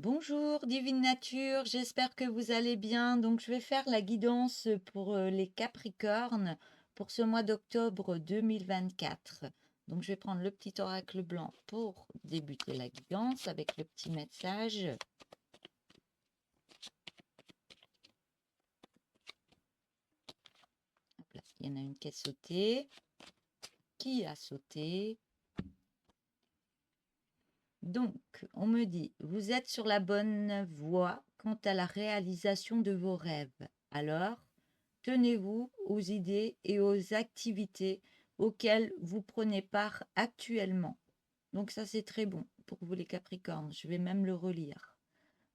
Bonjour Divine Nature, j'espère que vous allez bien. Donc je vais faire la guidance pour les Capricornes pour ce mois d'octobre 2024. Donc je vais prendre le petit oracle blanc pour débuter la guidance avec le petit message. Hop là, il y en a une qui a sauté. Qui a sauté? Donc, on me dit, vous êtes sur la bonne voie quant à la réalisation de vos rêves. Alors, tenez-vous aux idées et aux activités auxquelles vous prenez part actuellement. Donc ça, c'est très bon pour vous les Capricornes. Je vais même le relire.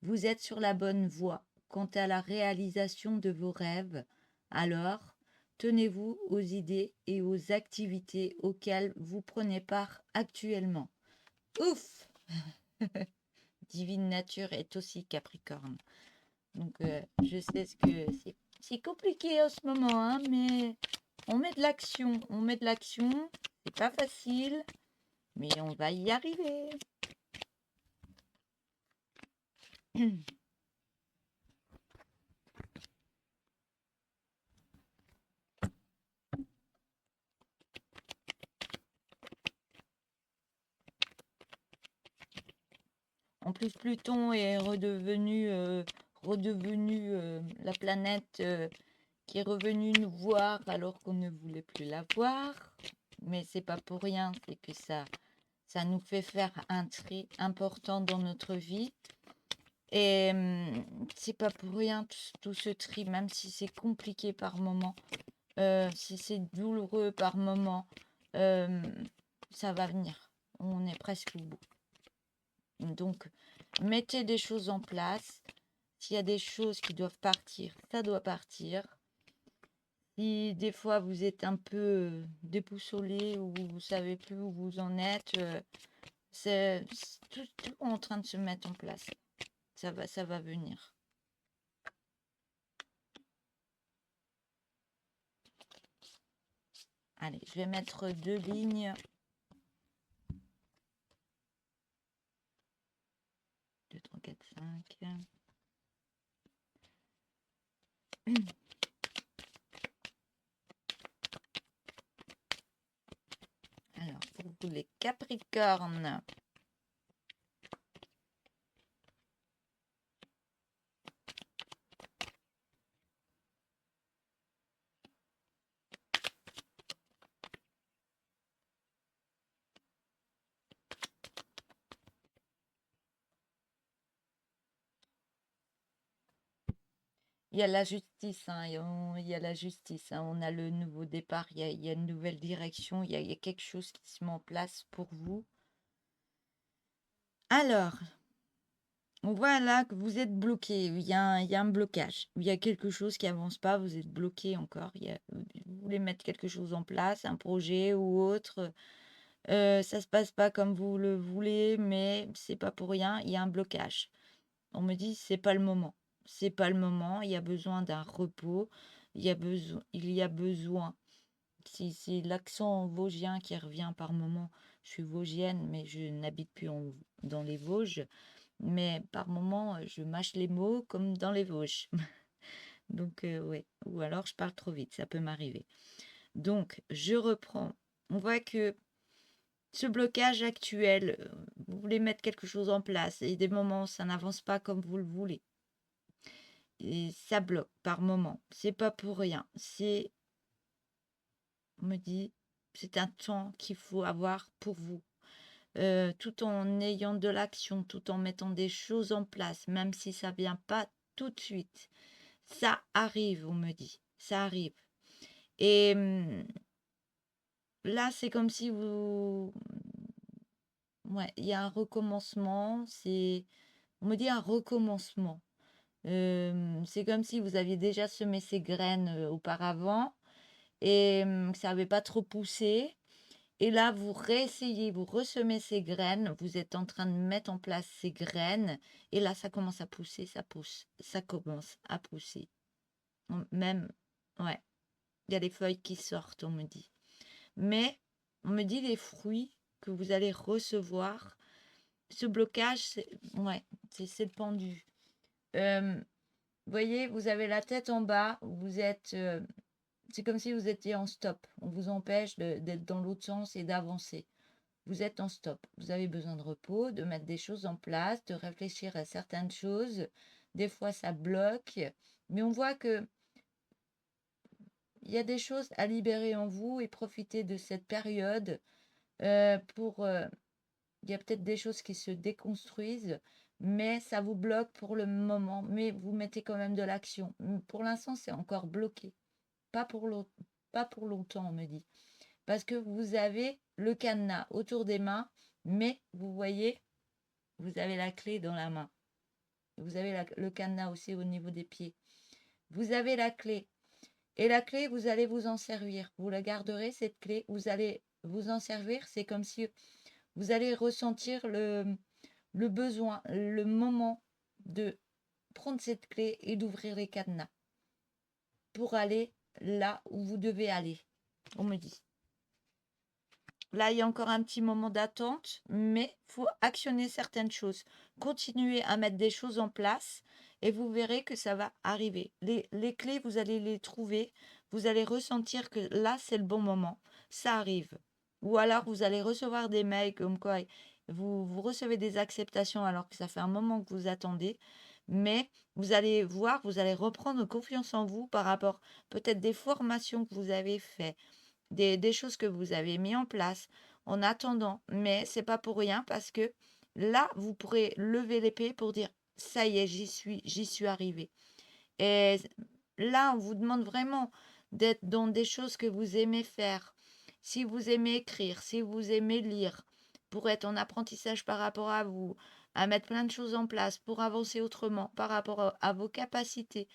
Vous êtes sur la bonne voie quant à la réalisation de vos rêves. Alors, tenez-vous aux idées et aux activités auxquelles vous prenez part actuellement. Ouf! Divine Nature est aussi Capricorne. Donc, je sais ce que c'est compliqué en ce moment, hein, mais on met de l'action. On met de l'action. C'est pas facile, mais on va y arriver. En plus, Pluton est redevenu la planète qui est revenue nous voir alors qu'on ne voulait plus la voir. Mais c'est pas pour rien, c'est que ça nous fait faire un tri important dans notre vie. Et c'est pas pour rien tout ce tri, même si c'est compliqué par moment, si c'est douloureux par moment, ça va venir. On est presque au bout. Donc, mettez des choses en place. S'il y a des choses qui doivent partir, ça doit partir. Si des fois vous êtes un peu déboussolé ou vous savez plus où vous en êtes, c'est tout en train de se mettre en place. Ça va venir. Allez, je vais mettre 2 lignes. 2, 3, 4, 5. Alors, pour vous les Capricornes, il y a la justice, hein, il y a la justice, hein, on a le nouveau départ, il y a une nouvelle direction, il y a quelque chose qui se met en place pour vous. Alors, on voit là que vous êtes bloqué, il y a un blocage, il y a quelque chose qui avance pas, vous êtes bloqué encore, vous voulez mettre quelque chose en place, un projet ou autre, ça se passe pas comme vous le voulez, mais c'est pas pour rien, il y a un blocage. On me dit: «C'est pas le moment. C'est pas le moment, il y a besoin d'un repos, il y a besoin». Si c'est l'accent vosgien qui revient par moment. Je suis vosgienne, mais je n'habite plus dans les Vosges. Mais par moment, je mâche les mots comme dans les Vosges. Donc, ouais. Ou alors je parle trop vite, ça peut m'arriver. Donc, je reprends. On voit que ce blocage actuel, vous voulez mettre quelque chose en place et des moments, ça n'avance pas comme vous le voulez. Et ça bloque par moment. C'est pas pour rien. On me dit, c'est un temps qu'il faut avoir pour vous. Tout en ayant de l'action, tout en mettant des choses en place, même si ça vient pas tout de suite. Ça arrive, on me dit. Ça arrive. Et là, c'est comme si vous... Ouais, il y a un recommencement. On me dit un recommencement. C'est comme si vous aviez déjà semé ces graines auparavant et que ça n'avait pas trop poussé. Et là, vous réessayez, vous ressemez ces graines, vous êtes en train de mettre en place ces graines, et là, ça commence à pousser, ça pousse, ça commence à pousser. Même, ouais, il y a des feuilles qui sortent, on me dit. Mais, on me dit les fruits que vous allez recevoir. Ce blocage, ouais, c'est le pendu. Vous voyez, vous avez la tête en bas, vous êtes, c'est comme si vous étiez en stop. On vous empêche d'être dans l'autre sens et d'avancer. Vous êtes en stop. Vous avez besoin de repos, de mettre des choses en place, de réfléchir à certaines choses. Des fois, ça bloque, mais on voit que il y a des choses à libérer en vous et profiter de cette période pour. Il y a peut-être des choses qui se déconstruisent, mais ça vous bloque pour le moment. Mais vous mettez quand même de l'action. Pour l'instant, c'est encore bloqué. Pas pour pas pour longtemps, on me dit. Parce que vous avez le cadenas autour des mains, mais vous voyez, vous avez la clé dans la main. Vous avez le cadenas aussi au niveau des pieds. Vous avez la clé. Et la clé, vous allez vous en servir. Vous la garderez, cette clé. Vous allez vous en servir. C'est comme si vous allez ressentir le besoin, le moment de prendre cette clé et d'ouvrir les cadenas pour aller là où vous devez aller, on me dit. Là, il y a encore un petit moment d'attente, mais il faut actionner certaines choses. Continuez à mettre des choses en place et vous verrez que ça va arriver. Les clés, vous allez les trouver. Vous allez ressentir que là, c'est le bon moment. Ça arrive. Ou alors, vous allez recevoir des mails comme quoi vous recevez des acceptations alors que ça fait un moment que vous attendez. Mais vous allez voir, vous allez reprendre confiance en vous par rapport peut-être des formations que vous avez faites des choses que vous avez mis en place en attendant. Mais c'est pas pour rien parce que là, vous pourrez lever l'épée pour dire ça y est, j'y suis arrivé. Et là, on vous demande vraiment d'être dans des choses que vous aimez faire. Si vous aimez écrire, si vous aimez lire, pour être en apprentissage par rapport à vous, à mettre plein de choses en place pour avancer autrement par rapport à vos capacités,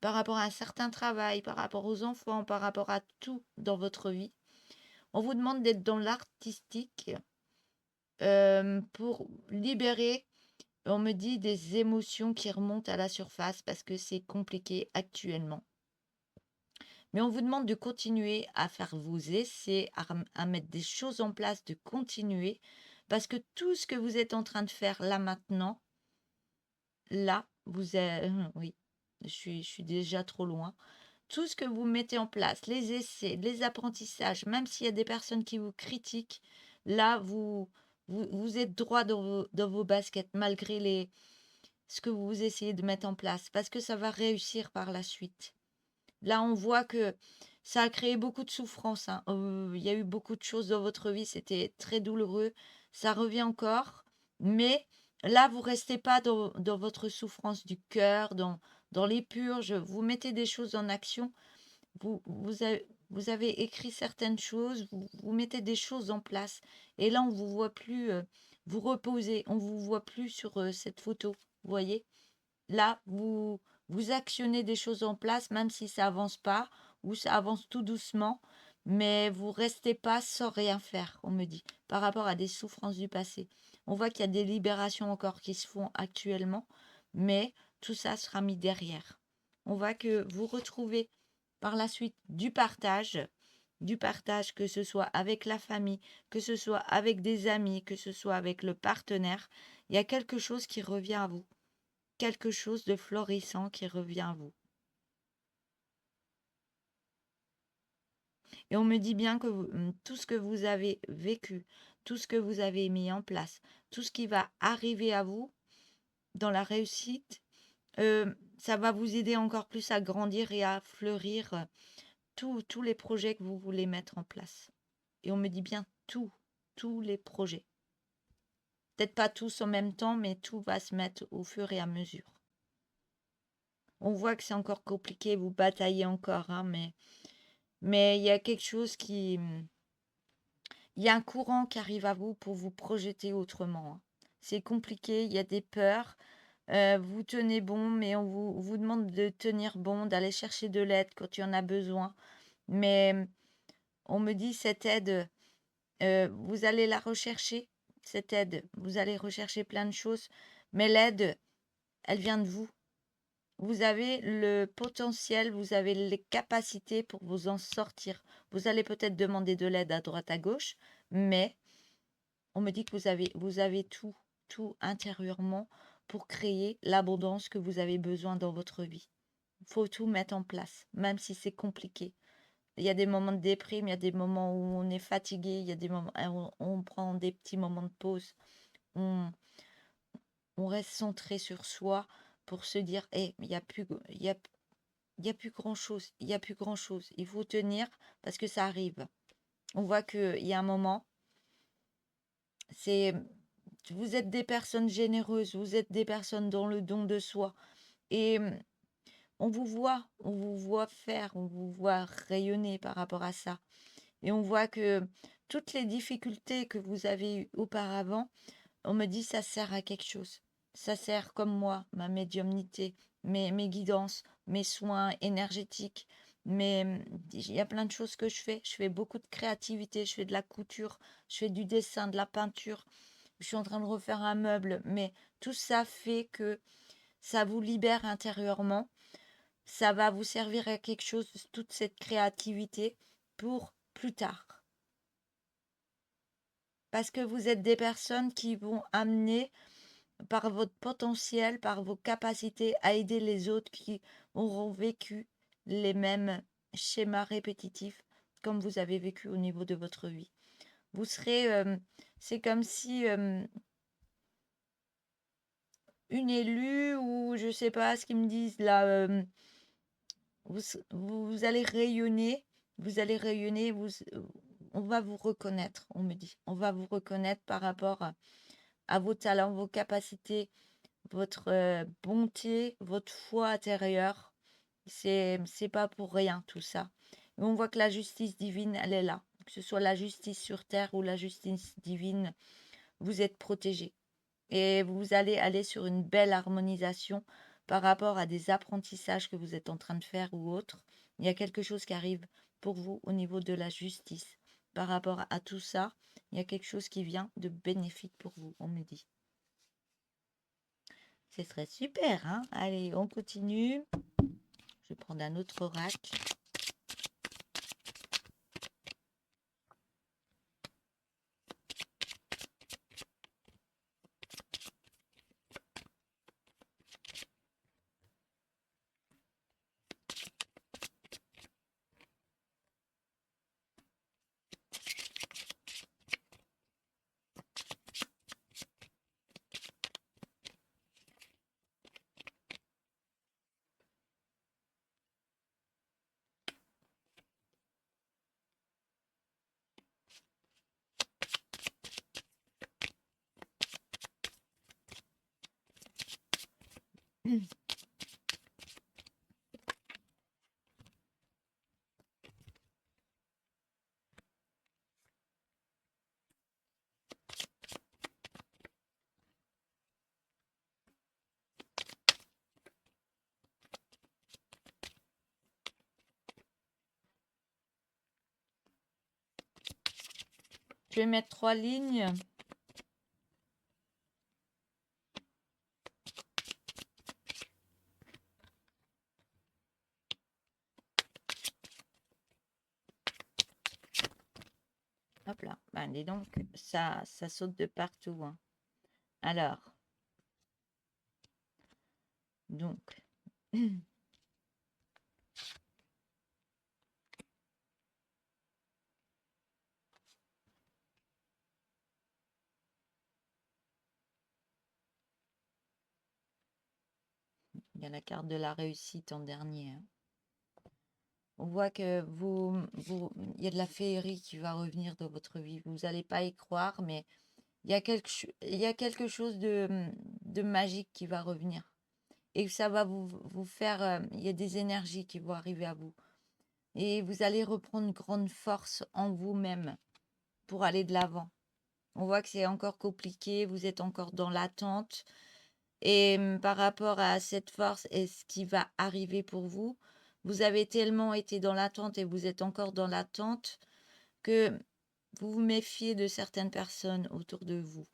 par rapport à un certain travail, par rapport aux enfants, par rapport à tout dans votre vie. On vous demande d'être dans l'artistique pour libérer, on me dit, des émotions qui remontent à la surface parce que c'est compliqué actuellement. Mais on vous demande de continuer à faire vos essais, à mettre des choses en place, de continuer, parce que tout ce que vous êtes en train de faire là maintenant, là, vous êtes... Oui, je suis déjà trop loin. Tout ce que vous mettez en place, les essais, les apprentissages, même s'il y a des personnes qui vous critiquent, là, vous êtes droit dans vos baskets, malgré ce que vous essayez de mettre en place, parce que ça va réussir par la suite. Là, on voit que ça a créé beaucoup de souffrance, hein. Il y a eu beaucoup de choses dans votre vie, c'était très douloureux. Ça revient encore, mais là, vous restez pas dans votre souffrance du cœur, dans les purges. Vous mettez des choses en action. Vous avez écrit certaines choses, vous mettez des choses en place. Et là, on vous voit plus vous reposer, on vous voit plus sur cette photo. Vous voyez? Là, vous actionnez des choses en place, même si ça avance pas ou ça avance tout doucement, mais vous restez pas sans rien faire, on me dit, par rapport à des souffrances du passé. On voit qu'il y a des libérations encore qui se font actuellement, mais tout ça sera mis derrière. On voit que vous retrouvez par la suite du partage, que ce soit avec la famille, que ce soit avec des amis, que ce soit avec le partenaire. Il y a quelque chose qui revient à vous, quelque chose de florissant qui revient à vous. Et on me dit bien que tout ce que vous avez vécu, tout ce que vous avez mis en place, tout ce qui va arriver à vous dans la réussite, ça va vous aider encore plus à grandir et à fleurir tous les projets que vous voulez mettre en place. Et on me dit bien tous les projets. Peut-être pas tous en même temps, mais tout va se mettre au fur et à mesure. On voit que c'est encore compliqué, vous bataillez encore, hein, mais il y a quelque chose qui... Il y a un courant qui arrive à vous pour vous projeter autrement, hein. C'est compliqué, il y a des peurs. Vous tenez bon, mais on vous demande de tenir bon, d'aller chercher de l'aide quand il y en a besoin. Mais on me dit cette aide, vous allez la rechercher, cette aide. Vous allez rechercher plein de choses, mais l'aide, elle vient de vous. Vous avez le potentiel, vous avez les capacités pour vous en sortir. Vous allez peut-être demander de l'aide à droite, à gauche, mais on me dit que vous avez tout intérieurement. pour créer l'abondance que vous avez besoin dans votre vie. Il faut tout mettre en place, même si c'est compliqué. Il y a des moments de déprime, il y a des moments où on est fatigué, il y a des moments où on prend des petits moments de pause. On, on reste centré sur soi pour se dire, il n'y a plus, il y a plus grand-chose, il y a plus grand-chose. Il faut tenir parce que ça arrive. On voit qu'il y a un moment, c'est, vous êtes des personnes généreuses, vous êtes des personnes dans le don de soi. Et on vous voit faire, on vous voit rayonner par rapport à ça. Et on voit que toutes les difficultés que vous avez eues auparavant, on me dit ça sert à quelque chose. Ça sert comme moi, ma médiumnité, mes guidances, mes soins énergétiques. Mais il y a plein de choses que je fais. Je fais beaucoup de créativité, je fais de la couture, je fais du dessin, de la peinture. Je suis en train de refaire un meuble. Mais tout ça fait que ça vous libère intérieurement. Ça va vous servir à quelque chose, toute cette créativité, pour plus tard. Parce que vous êtes des personnes qui vont amener, par votre potentiel, par vos capacités, à aider les autres qui auront vécu les mêmes schémas répétitifs comme vous avez vécu au niveau de votre vie. Vous serez, c'est comme si une élue ou je sais pas ce qu'ils me disent là, vous allez rayonner, on va vous reconnaître, on me dit. On va vous reconnaître par rapport à vos talents, vos capacités, votre bonté, votre foi intérieure. C'est pas pour rien tout ça. Et on voit que la justice divine, elle est là. Que ce soit la justice sur terre ou la justice divine, vous êtes protégés. Et vous allez aller sur une belle harmonisation par rapport à des apprentissages que vous êtes en train de faire ou autres. Il y a quelque chose qui arrive pour vous au niveau de la justice. Par rapport à tout ça, il y a quelque chose qui vient de bénéfique pour vous, on me dit. Ce serait super, hein? Allez, on continue. Je vais prendre un autre oracle. Je vais mettre 3 lignes. Hop là. Ben, dis donc, ça saute de partout, hein. Alors, donc, il y a la carte de la réussite en dernier, hein. On voit que il y a de la féerie qui va revenir dans votre vie. Vous n'allez pas y croire, mais il y a quelque chose de magique qui va revenir. Et ça va vous faire... il y a des énergies qui vont arriver à vous. Et vous allez reprendre grande force en vous-même pour aller de l'avant. On voit que c'est encore compliqué, vous êtes encore dans l'attente. Et par rapport à cette force et ce qui va arriver pour vous, vous avez tellement été dans l'attente et vous êtes encore dans l'attente que vous vous méfiez de certaines personnes autour de vous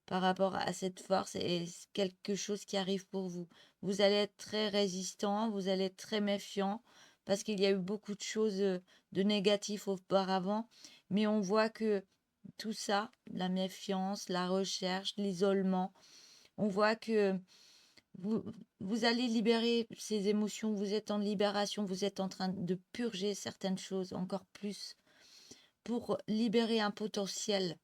par rapport à cette force et quelque chose qui arrive pour vous. Vous allez être très résistant, vous allez être très méfiant parce qu'il y a eu beaucoup de choses de négatifs auparavant, mais on voit que tout ça, la méfiance, la recherche, l'isolement, On voit que vous, vous allez libérer ces émotions, vous êtes en libération, vous êtes en train de purger certaines choses encore plus pour libérer un potentiel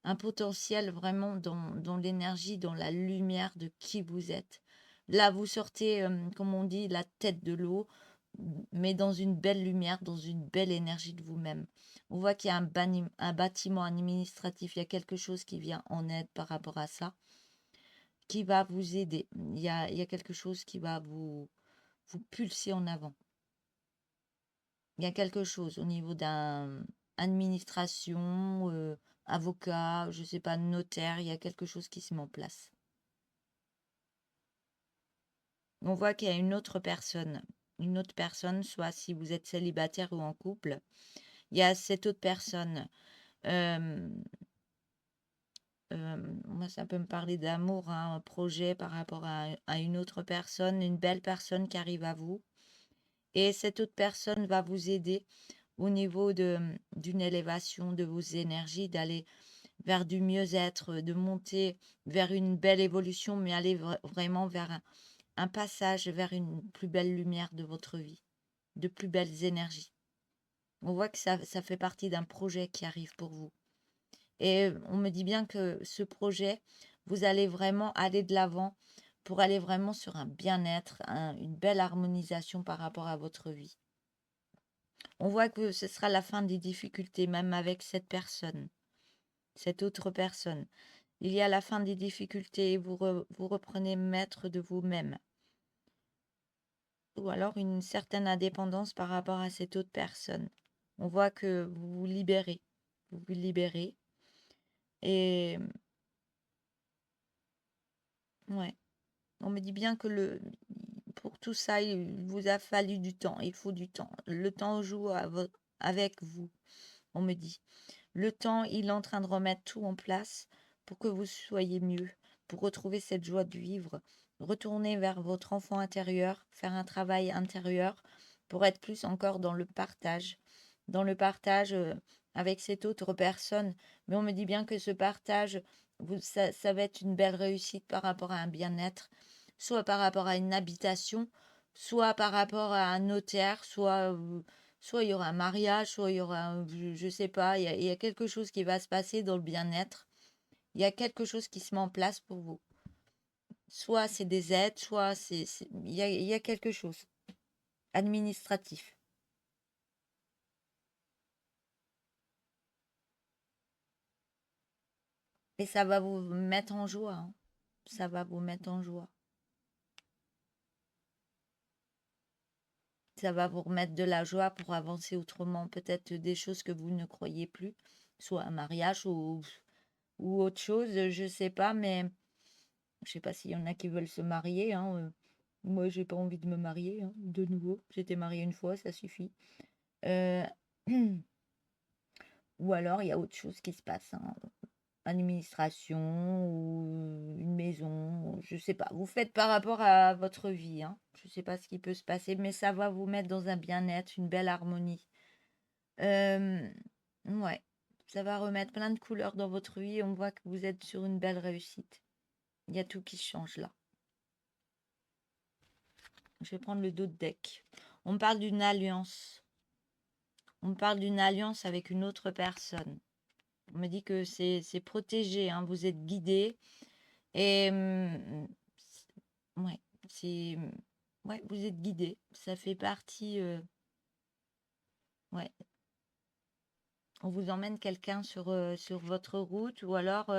vraiment dans l'énergie, dans la lumière de qui vous êtes. Là, vous sortez, comme on dit, la tête de l'eau, mais dans une belle lumière, dans une belle énergie de vous-même. On voit qu'il y a un bâtiment administratif, il y a quelque chose qui vient en aide par rapport à ça, qui va vous aider. Il y a quelque chose qui va vous pulser en avant. Il y a quelque chose au niveau d'un administration, avocat, je sais pas, notaire, il y a quelque chose qui se met en place. On voit qu'il y a une autre personne, soit si vous êtes célibataire ou en couple, il y a cette autre personne. Euh, Moi, ça peut me parler d'amour, hein, un projet par rapport à une autre personne, une belle personne qui arrive à vous. Et cette autre personne va vous aider au niveau d'une élévation de vos énergies, d'aller vers du mieux-être, de monter vers une belle évolution, mais aller vraiment vers un passage vers une plus belle lumière de votre vie, de plus belles énergies. On voit que ça fait partie d'un projet qui arrive pour vous. Et on me dit bien que ce projet, vous allez vraiment aller de l'avant pour aller vraiment sur un bien-être, une belle harmonisation par rapport à votre vie. On voit que ce sera la fin des difficultés, même avec cette personne, cette autre personne. Il y a la fin des difficultés et vous reprenez maître de vous-même. Ou alors une certaine indépendance par rapport à cette autre personne. On voit que vous vous libérez. Vous vous libérez. Et ouais, on me dit bien que pour tout ça, il vous a fallu du temps. Il faut du temps. Le temps joue avec vous, on me dit. Le temps, il est en train de remettre tout en place pour que vous soyez mieux, pour retrouver cette joie de vivre, retourner vers votre enfant intérieur, faire un travail intérieur pour être plus encore dans le partage avec cette autre personne. Mais on me dit bien que ce partage, ça va être une belle réussite par rapport à un bien-être, soit par rapport à une habitation, soit par rapport à un notaire, soit il y aura un mariage, soit il y aura, je ne sais pas, il y a quelque chose qui va se passer dans le bien-être. Il y a quelque chose qui se met en place pour vous. Soit c'est des aides, soit il y a quelque chose administratif. Et ça va vous mettre en joie, hein. Ça va vous mettre en joie. Ça va vous remettre de la joie pour avancer autrement. Peut-être des choses que vous ne croyez plus, soit un mariage ou autre chose, je ne sais pas, mais je sais pas s'il y en a qui veulent se marier, hein. Moi, j'ai pas envie de me marier, hein, de nouveau. J'étais mariée une fois, ça suffit. Euh, Ou alors, il y a autre chose qui se passe, hein. Administration ou une maison, je sais pas. Vous faites par rapport à votre vie, hein. Je sais pas ce qui peut se passer, mais ça va vous mettre dans un bien-être, une belle harmonie. Euh, ouais, ça va remettre plein de couleurs dans votre vie. On voit que vous êtes sur une belle réussite. Il y a tout qui change là. Je vais prendre le dos de deck. On me parle d'une alliance. On me parle d'une alliance avec une autre personne. On me dit que c'est protégé, hein, vous êtes guidé. Et ouais, c'est ouais, vous êtes guidé. Ça fait partie. Ouais, on vous emmène quelqu'un sur votre route, ou alors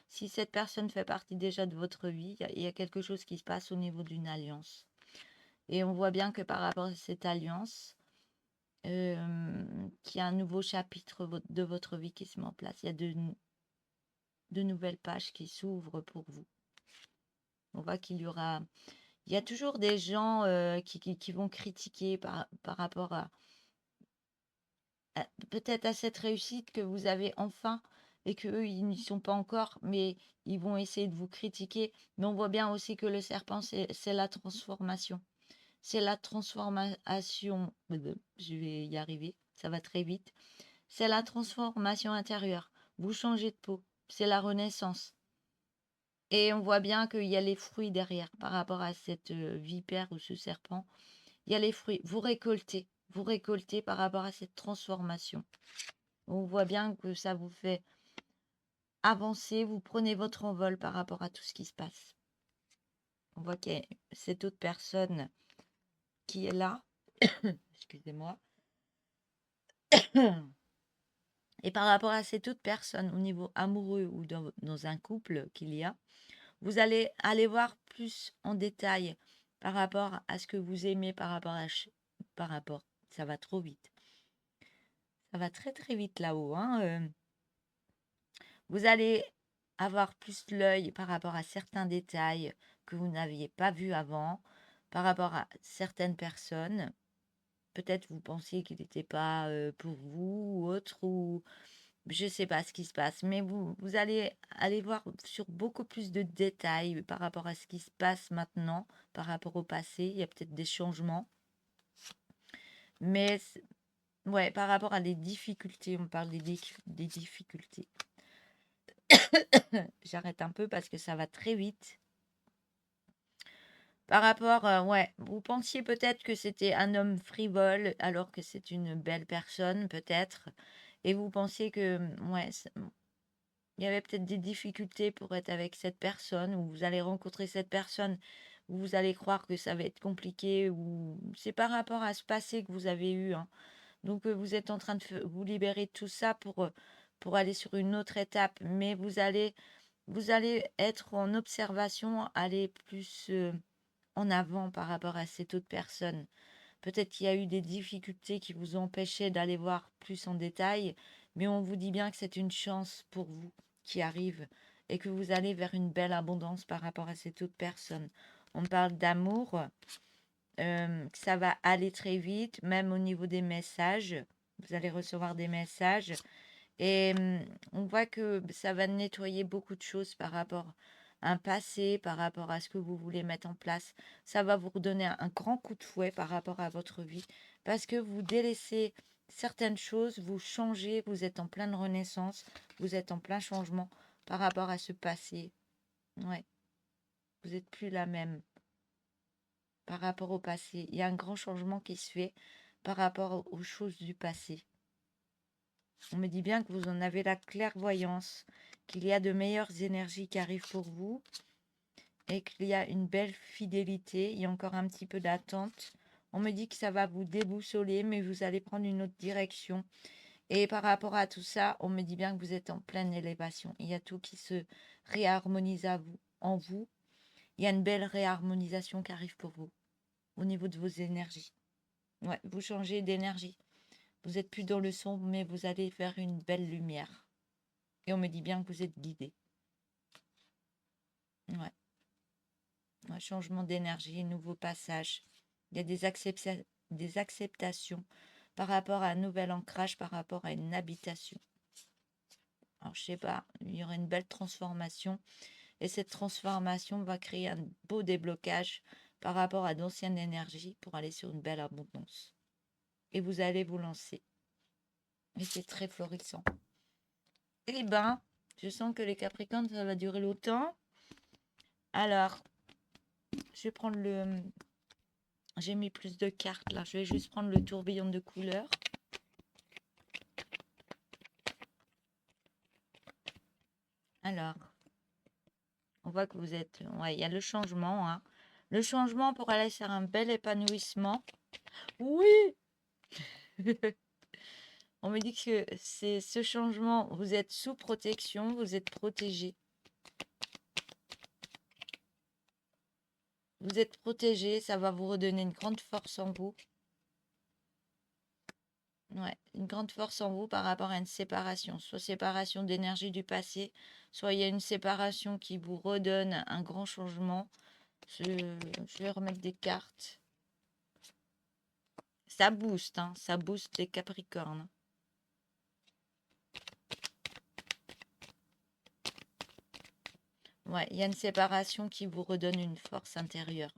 si cette personne fait partie déjà de votre vie, il y a quelque chose qui se passe au niveau d'une alliance. Et on voit bien que par rapport à cette alliance, qu'il y a un nouveau chapitre de votre vie qui se met en place. Il y a de nouvelles pages qui s'ouvrent pour vous. On voit qu'il y aura... Il y a toujours des gens qui vont critiquer par rapport peut-être à cette réussite que vous avez enfin et qu'eux, ils n'y sont pas encore, mais ils vont essayer de vous critiquer. Mais on voit bien aussi que le serpent, c'est la transformation. C'est la transformation. Je vais y arriver, ça va très vite. C'est la transformation intérieure. Vous changez de peau. C'est la renaissance. Et on voit bien qu'il y a les fruits derrière par rapport à cette vipère ou ce serpent. Il y a les fruits. Vous récoltez par rapport à cette transformation. On voit bien que ça vous fait avancer, vous prenez votre envol par rapport à tout ce qui se passe. On voit qu'il y a cette autre personne qui est là. Excusez-moi. Et par rapport à cette autre personne, au niveau amoureux ou dans un couple qu'il y a, vous allez aller voir plus en détail par rapport à ce que vous aimez, par rapport, ça va trop vite. Ça va très très vite là-haut, hein. Vous allez avoir plus l'œil par rapport à certains détails que vous n'aviez pas vus avant, par rapport à certaines personnes. Peut-être vous pensiez qu'il n'était pas pour vous ou autre, ou je ne sais pas ce qui se passe, mais vous allez aller voir sur beaucoup plus de détails par rapport à ce qui se passe maintenant, par rapport au passé. Il y a peut-être des changements, mais ouais, par rapport à des difficultés, on parle des difficultés. J'arrête un peu parce que ça va très vite. Par rapport, ouais, vous pensiez peut-être que c'était un homme frivole alors que c'est une belle personne, peut-être. Et vous pensiez que, ouais, il y avait peut-être des difficultés pour être avec cette personne, ou vous allez rencontrer cette personne, où vous allez croire que ça va être compliqué, ou c'est par rapport à ce passé que vous avez eu, hein. Donc vous êtes en train de vous libérer de tout ça pour aller sur une autre étape, mais vous allez être en observation, aller plus en avant par rapport à cette autre personne. Peut-être qu'il y a eu des difficultés qui vous empêchaient d'aller voir plus en détail, mais on vous dit bien que c'est une chance pour vous qui arrive et que vous allez vers une belle abondance par rapport à cette autre personne. On parle d'amour, que ça va aller très vite, même au niveau des messages. Vous allez recevoir des messages et on voit que ça va nettoyer beaucoup de choses par rapport à un passé, par rapport à ce que vous voulez mettre en place. Ça va vous redonner un grand coup de fouet par rapport à votre vie parce que vous délaissez certaines choses, vous changez, vous êtes en pleine renaissance, vous êtes en plein changement par rapport à ce passé. Ouais, vous n'êtes plus la même par rapport au passé. Il y a un grand changement qui se fait par rapport aux choses du passé. On me dit bien que vous en avez la clairvoyance, qu'il y a de meilleures énergies qui arrivent pour vous et qu'il y a une belle fidélité. Il y a encore un petit peu d'attente. On me dit que ça va vous déboussoler, mais vous allez prendre une autre direction. Et par rapport à tout ça, on me dit bien que vous êtes en pleine élévation. Il y a tout qui se réharmonise en vous. Il y a une belle réharmonisation qui arrive pour vous au niveau de vos énergies. Ouais, vous changez d'énergie. Vous n'êtes plus dans le sombre, mais vous allez vers une belle lumière. Et on me dit bien que vous êtes guidé. Ouais. Un changement d'énergie, un nouveau passage. Il y a des acceptations par rapport à un nouvel ancrage, par rapport à une habitation. Alors, je sais pas, il y aura une belle transformation. Et cette transformation va créer un beau déblocage par rapport à d'anciennes énergies pour aller sur une belle abondance. Et vous allez vous lancer. Et c'est très florissant. Eh ben, je sens que les Capricornes, ça va durer longtemps. Alors, je vais prendre le... J'ai mis plus de cartes là. Je vais juste prendre le tourbillon de couleurs. Alors, on voit que vous êtes... Ouais, il y a le changement, hein. Le changement pour aller faire un bel épanouissement. Oui. On me dit que c'est ce changement, vous êtes sous protection, vous êtes protégé. Vous êtes protégé, ça va vous redonner une grande force en vous. Ouais, une grande force en vous par rapport à une séparation, soit séparation d'énergie du passé, soit il y a une séparation qui vous redonne un grand changement. Je vais remettre des cartes. Ça booste, hein, ça booste les Capricornes. Ouais, il y a une séparation qui vous redonne une force intérieure.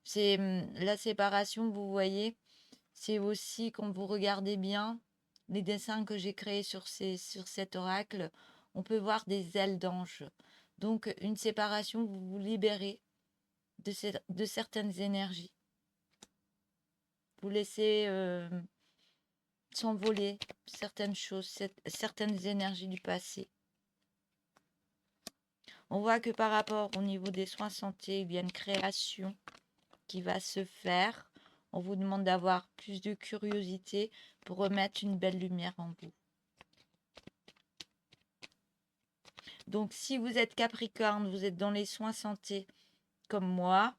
C'est la séparation, vous voyez, c'est aussi quand vous regardez bien les dessins que j'ai créés sur cet oracle, on peut voir des ailes d'ange. Donc, une séparation, vous vous libérez de certaines énergies. Vous laissez s'envoler certaines choses, certaines énergies du passé. On voit que par rapport au niveau des soins santé, il y a une création qui va se faire. On vous demande d'avoir plus de curiosité pour remettre une belle lumière en vous. Donc, si vous êtes Capricorne, vous êtes dans les soins santé comme moi,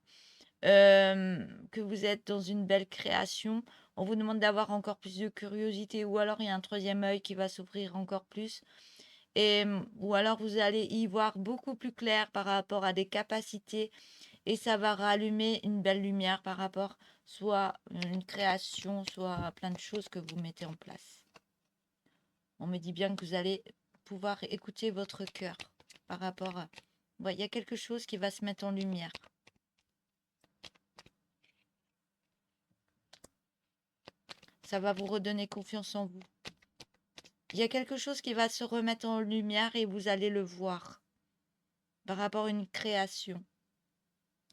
que vous êtes dans une belle création, on vous demande d'avoir encore plus de curiosité ou alors il y a un troisième œil qui va s'ouvrir encore plus. Ou alors vous allez y voir beaucoup plus clair par rapport à des capacités et ça va rallumer une belle lumière par rapport soit une création, soit plein de choses que vous mettez en place. On me dit bien que vous allez pouvoir écouter votre cœur par rapport à... Ouais, il y a quelque chose qui va se mettre en lumière. Ça va vous redonner confiance en vous. Il y a quelque chose qui va se remettre en lumière et vous allez le voir par rapport à une création.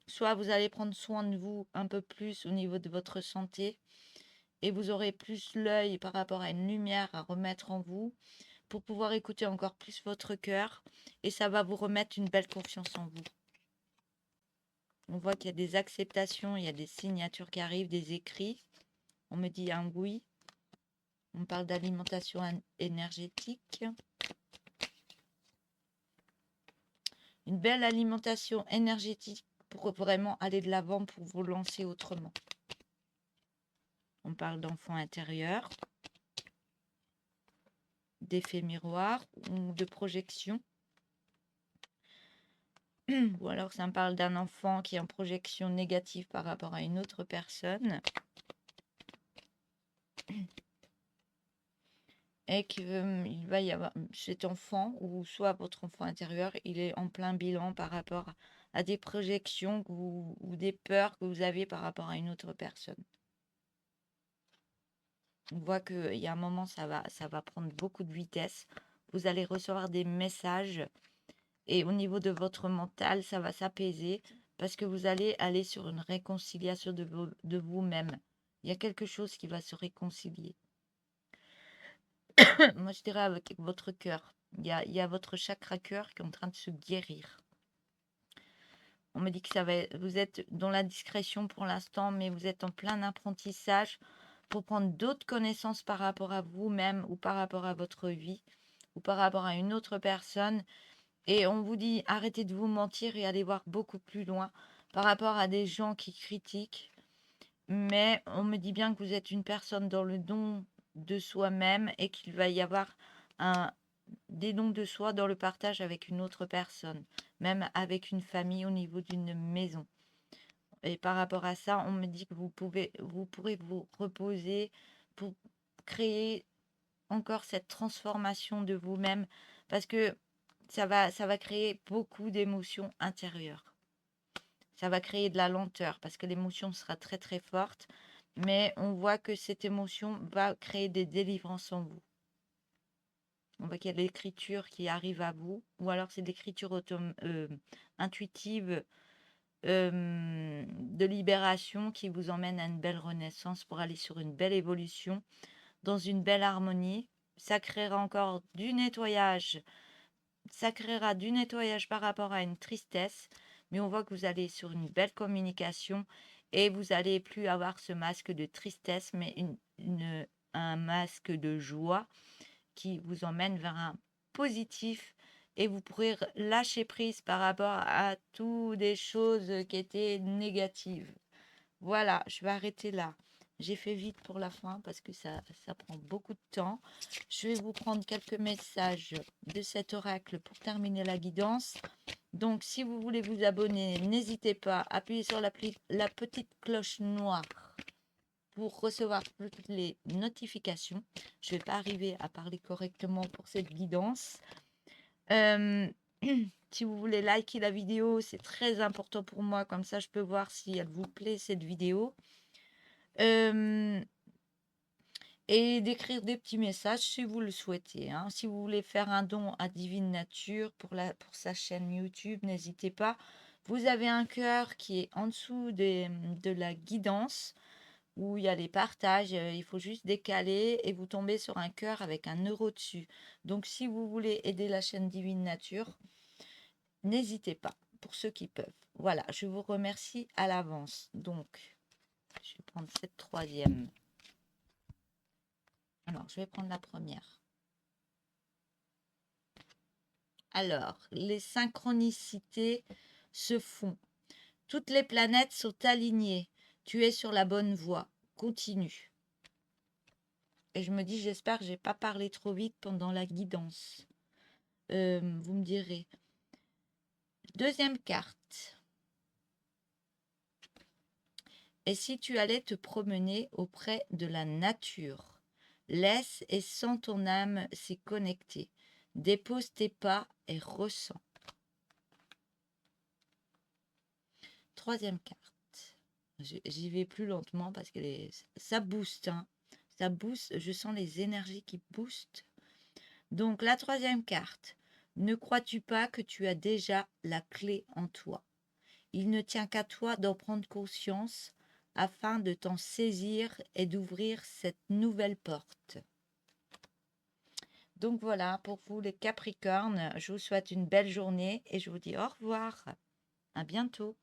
Soit vous allez prendre soin de vous un peu plus au niveau de votre santé et vous aurez plus l'œil par rapport à une lumière à remettre en vous pour pouvoir écouter encore plus votre cœur et ça va vous remettre une belle confiance en vous. On voit qu'il y a des acceptations, il y a des signatures qui arrivent, des écrits. On me dit un oui. On parle d'alimentation énergétique. Une belle alimentation énergétique pour vraiment aller de l'avant, pour vous lancer autrement. On parle d'enfant intérieur, d'effet miroir ou de projection. Ou alors ça me parle d'un enfant qui est en projection négative par rapport à une autre personne. Et qu'il va y avoir cet enfant, ou soit votre enfant intérieur, il est en plein bilan par rapport à des projections ou des peurs que vous avez par rapport à une autre personne. On voit qu'il y a un moment, ça va prendre beaucoup de vitesse. Vous allez recevoir des messages et au niveau de votre mental, ça va s'apaiser parce que vous allez aller sur une réconciliation de vous-même. Il y a quelque chose qui va se réconcilier. Moi, je dirais avec votre cœur. Il y a votre chakra cœur qui est en train de se guérir. On me dit que vous êtes dans la discrétion pour l'instant, mais vous êtes en plein apprentissage pour prendre d'autres connaissances par rapport à vous-même ou par rapport à votre vie ou par rapport à une autre personne. Et on vous dit arrêtez de vous mentir et allez voir beaucoup plus loin par rapport à des gens qui critiquent. Mais on me dit bien que vous êtes une personne dans le don de soi-même et qu'il va y avoir des dons de soi dans le partage avec une autre personne, même avec une famille au niveau d'une maison. Et par rapport à ça, on me dit que vous pourrez vous reposer pour créer encore cette transformation de vous-même parce que ça va créer beaucoup d'émotions intérieures. Ça va créer de la lenteur parce que l'émotion sera très très forte, mais on voit que cette émotion va créer des délivrances en vous. On voit qu'il y a l'écriture qui arrive à vous, ou alors c'est l'écriture intuitive de libération qui vous emmène à une belle renaissance pour aller sur une belle évolution, dans une belle harmonie. Ça créera encore du nettoyage. Ça créera du nettoyage par rapport à une tristesse, mais on voit que vous allez sur une belle communication et vous n'allez plus avoir ce masque de tristesse, mais un masque de joie qui vous emmène vers un positif et vous pourrez lâcher prise par rapport à toutes des choses qui étaient négatives. Voilà, je vais arrêter là. J'ai fait vite pour la fin parce que ça prend beaucoup de temps. Je vais vous prendre quelques messages de cet oracle pour terminer la guidance. Donc, si vous voulez vous abonner, n'hésitez pas, appuyez sur la petite cloche noire pour recevoir toutes les notifications. Je ne vais pas arriver à parler correctement pour cette guidance. Si vous voulez liker la vidéo, c'est très important pour moi. Comme ça, je peux voir si elle vous plaît, cette vidéo. et d'écrire des petits messages si vous le souhaitez, hein. Si vous voulez faire un don à Divine Nature pour sa chaîne YouTube, n'hésitez pas. Vous avez un cœur qui est en dessous de la guidance où il y a les partages. Il faut juste décaler et vous tombez sur un cœur avec un euro dessus. Donc si vous voulez aider la chaîne Divine Nature, n'hésitez pas pour ceux qui peuvent. Voilà, je vous remercie à l'avance. Donc, je vais prendre cette troisième. Alors, je vais prendre la première. Alors, les synchronicités se font. Toutes les planètes sont alignées. Tu es sur la bonne voie. Continue. Et je me dis, j'espère que je n'ai pas parlé trop vite pendant la guidance. Vous me direz. Deuxième carte. Et si tu allais te promener auprès de la nature, laisse et sens ton âme s'y connecter. Dépose tes pas et ressens. Troisième carte. J'y vais plus lentement parce que ça booste, hein. Ça booste, je sens les énergies qui boostent. Donc la troisième carte. Ne crois-tu pas que tu as déjà la clé en toi? Il ne tient qu'à toi d'en prendre conscience afin de t'en saisir et d'ouvrir cette nouvelle porte. Donc voilà, pour vous les Capricornes, je vous souhaite une belle journée et je vous dis au revoir. À bientôt.